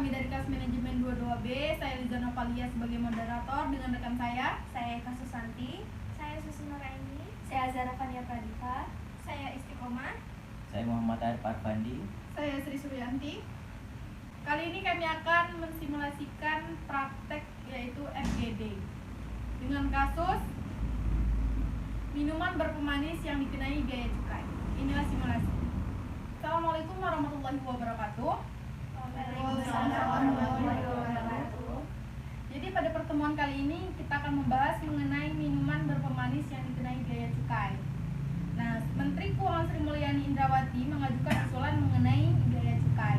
kami dari kelas manajemen 22B. Saya Liza Novalia sebagai moderator dengan rekan saya Eka Susanti, saya Susi Nuraini, saya Zara Fania Pradita, saya Istiqomah, saya Muhammad Arif Arfandi, saya Sri Suryanti. Kali ini kami akan mensimulasikan praktek yaitu FGD dengan kasus minuman berpemanis yang dikenai biaya cukai. Inilah simulasi. Assalamualaikum warahmatullahi wabarakatuh. Jadi pada pertemuan kali ini kita akan membahas mengenai minuman berpemanis yang dikenai biaya cukai. Nah, Menteri Keuangan Sri Mulyani Indrawati mengajukan usulan mengenai biaya cukai.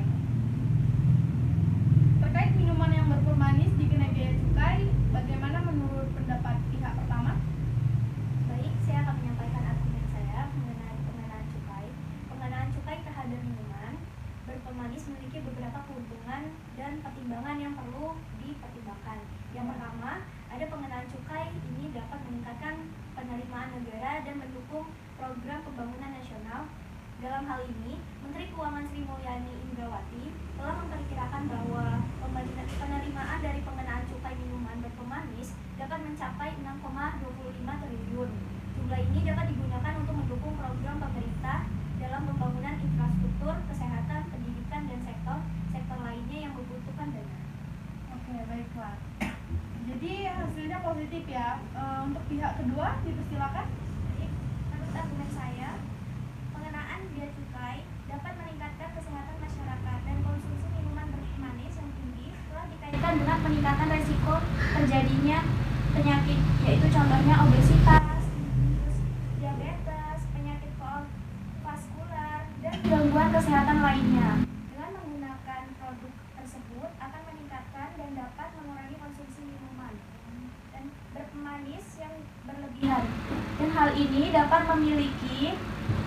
Terkait minuman yang berpemanis dikenai biaya cukai, bagaimana menurut pendapat pihak pertama? Baik, saya akan menyampaikan argumen saya mengenai pengenaan cukai. Pengenaan cukai terhadap minuman berpemanis memiliki beberapa keuntungan dan pertimbangan yang perlu dipertimbangkan. Yang pertama, ada pengenaan cukai ini dapat meningkatkan penerimaan negara dan mendukung program pembangunan nasional. Dalam hal ini, Menteri Keuangan Sri Mulyani Indrawati telah memperkirakan bahwa penerimaan dari pengenaan cukai minuman berpemanis dapat mencapai 6,25 triliun. Jumlah ini dapat digunakan untuk mendukung program pemerintah dalam pembangunan infrastruktur, kesehatan, pendidikan, dan sektor lainnya yang membutuhkan dana. Oke, baiklah. Jadi hasilnya positif ya. Untuk pihak kedua dipersilakan. menurut argumen saya, pengenaan biaya cukai dapat meningkatkan kesehatan masyarakat dan konsumsi minuman berpemanis yang tinggi telah dikaitkan dengan peningkatan resiko terjadinya penyakit, yaitu contohnya obesitas, terus diabetes, penyakit vaskular, dan gangguan kesehatan lainnya. Dengan menggunakan produk tersebut akan meningkatkan dan dapat mengurangi konsumsi minuman dan berpemanis yang berlebihan. Dan hal ini dapat memiliki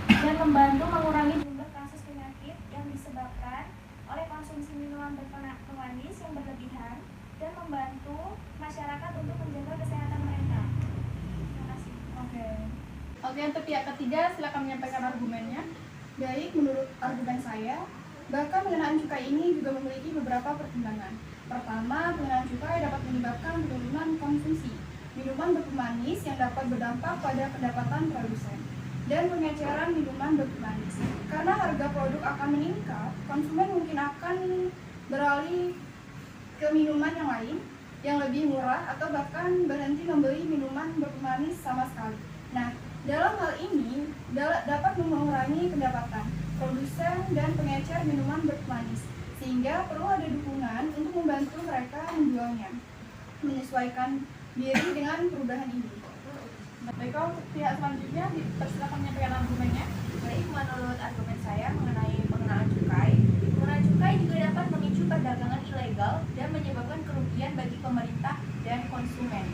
dan membantu mengurangi jumlah kasus penyakit yang disebabkan oleh konsumsi minuman berpemanis yang berlebihan dan membantu masyarakat untuk menjaga kesehatan mereka. Terima kasih. Oke, untuk pihak ketiga silakan menyampaikan argumennya. Baik, menurut argumen saya, bahkan pengenaan cukai ini juga memiliki beberapa pertimbangan. Pertama, pengenaan cukai dapat menyebabkan penurunan konsumsi minuman berpemanis yang dapat berdampak pada pendapatan produsen dan pengeceran minuman berpemanis. Karena harga produk akan meningkat, konsumen mungkin akan beralih ke minuman yang lain yang lebih murah atau bahkan berhenti membeli minuman berpemanis sama sekali. Nah, dalam hal ini dapat mengurangi pendapatan produsen dan pengecer minuman berpemanis, sehingga perlu ada dukungan untuk membantu mereka menjualnya, menyesuaikan diri dengan perubahan ini. Baiklah, untuk pihak selanjutnya dipersilakan menyampaikan argumennya. Baik, menurut argumen saya mengenai pengenaan cukai juga dapat memicu perdagangan ilegal dan menyebabkan kerugian bagi pemerintah dan konsumen.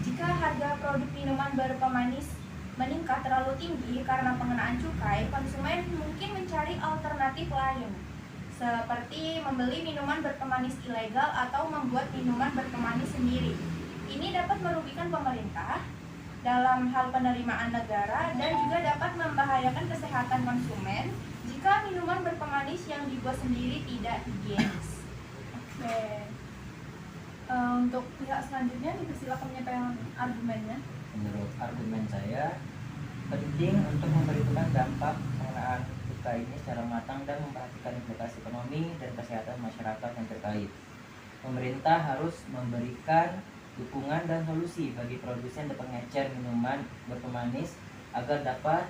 Jika harga produk minuman berpemanis meningkat terlalu tinggi karena pengenaan cukai, konsumen mungkin mencari alternatif lain, seperti membeli minuman berpemanis ilegal atau membuat minuman berpemanis sendiri. Ini dapat merugikan pemerintah dalam hal penerimaan negara dan juga dapat membahayakan kesehatan konsumen jika minuman berpemanis yang dibuat sendiri tidak higienis. Oke. Untuk pihak selanjutnya dipersilakan menyampaikan argumennya. menurut argumen saya penting untuk memperhitungkan dampak pengenaan cukai ini secara matang dan memperhatikan implikasi ekonomi dan kesehatan masyarakat yang terkait. Pemerintah harus memberikan dukungan dan solusi bagi produsen dan pengecer minuman berpemanis agar dapat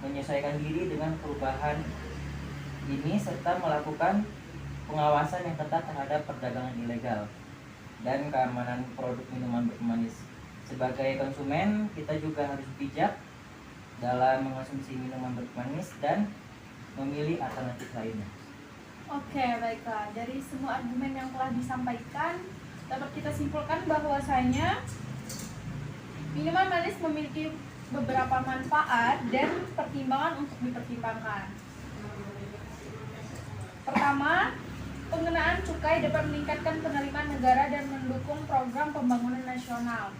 menyesuaikan diri dengan perubahan ini serta melakukan pengawasan yang ketat terhadap perdagangan ilegal dan keamanan produk minuman berpemanis. Sebagai konsumen, kita juga harus bijak dalam mengonsumsi minuman berpemanis dan memilih alternatif lainnya. Oke, baiklah. Dari semua argumen yang telah disampaikan, dapat kita simpulkan bahwasanya minuman manis memiliki beberapa manfaat dan pertimbangan untuk dipertimbangkan. Pertama, pengenaan cukai dapat meningkatkan penerimaan negara dan mendukung program pembangunan nasional.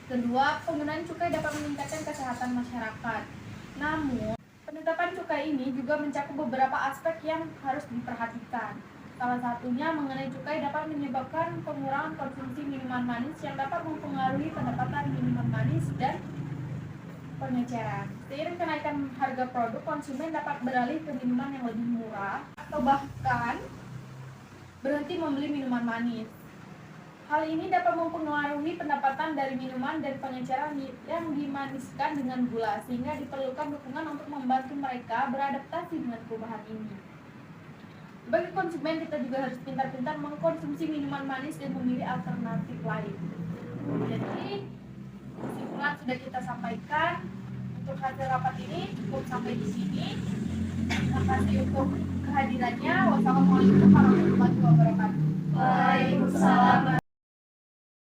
Kedua, pengenaan cukai dapat meningkatkan kesehatan masyarakat. Namun, penetapan cukai ini juga mencakup beberapa aspek yang harus diperhatikan. Salah satunya mengenai cukai dapat menyebabkan pengurangan konsumsi minuman manis yang dapat mempengaruhi pendapatan minuman manis dan pengeceran. Seiring kenaikan harga produk, konsumen dapat beralih ke minuman yang lebih murah atau bahkan berhenti membeli minuman manis. Hal ini dapat mempengaruhi pendapatan dari minuman dan pengeceran yang dimaniskan dengan gula, sehingga diperlukan dukungan untuk membantu mereka beradaptasi dengan perubahan ini. Bagi konsumen, kita juga harus pintar-pintar mengkonsumsi minuman manis dan memilih alternatif lain. Jadi, kesimpulan sudah kita sampaikan. Untuk hasil rapat ini cukup sampai di sini. Terima kasih untuk kehadirannya. Wassalamualaikum warahmatullahi wabarakatuh. Waalaikumsalam.